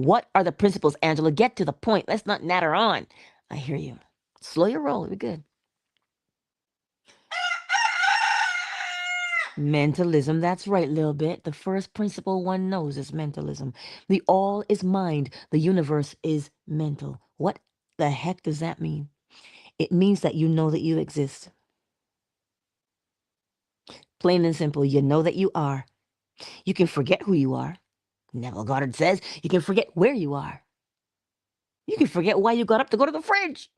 What are the principles, Angela? Get to the point. Let's not natter on. I hear you. Slow your roll. It'll be good. Mentalism, that's right, little bit. The first principle one knows is mentalism. The all is mind. The universe is mental. What the heck does that mean? It means that you know that you exist. Plain and simple, you know that you are. You can forget who you are. Neville Goddard says you can forget where you are. You can forget why you got up to go to the fridge.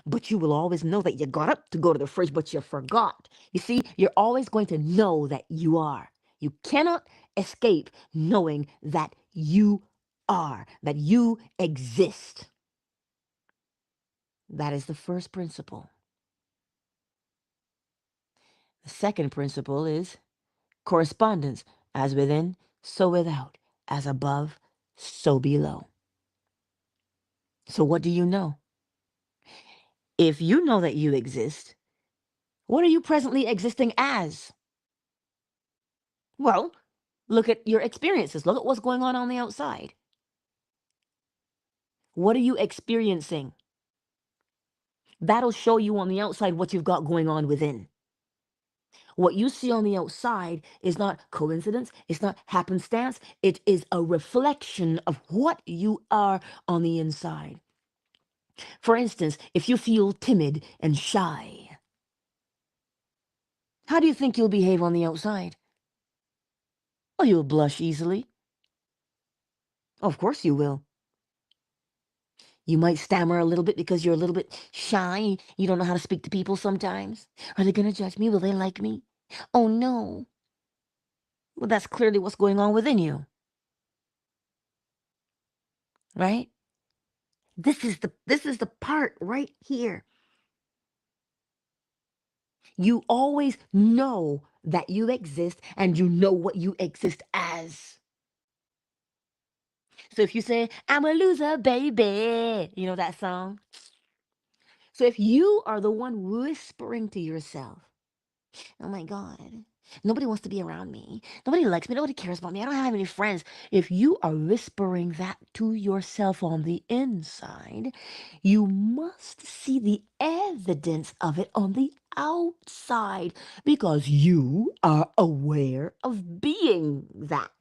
But you will always know that you got up to go to the fridge, but you forgot. You see, you're always going to know that you are. You cannot escape knowing that you are, that you exist. That is the first principle. The second principle is correspondence, as within, so without, as above, so below. So what do you know? If you know that you exist, what are you presently existing as? Well, look at your experiences. Look at what's going on the outside. What are you experiencing? That'll show you on the outside what you've got going on within. What you see on the outside is not coincidence, it's not happenstance, it is a reflection of what you are on the inside. For instance, if you feel timid and shy, how do you think you'll behave on the outside? Well, you'll blush easily. Of course you will. You might stammer a little bit because you're a little bit shy. You don't know how to speak to people sometimes. Are they going to judge me? Will they like me? Oh no. Well, that's clearly what's going on within you, right? This is the part right here. You always know that you exist and you know what you exist as. So if you say, I'm a loser, baby, you know that song? So if you are the one whispering to yourself, oh my God, nobody wants to be around me. Nobody likes me. Nobody cares about me. I don't have any friends. If you are whispering that to yourself on the inside, you must see the evidence of it on the outside because you are aware of being that.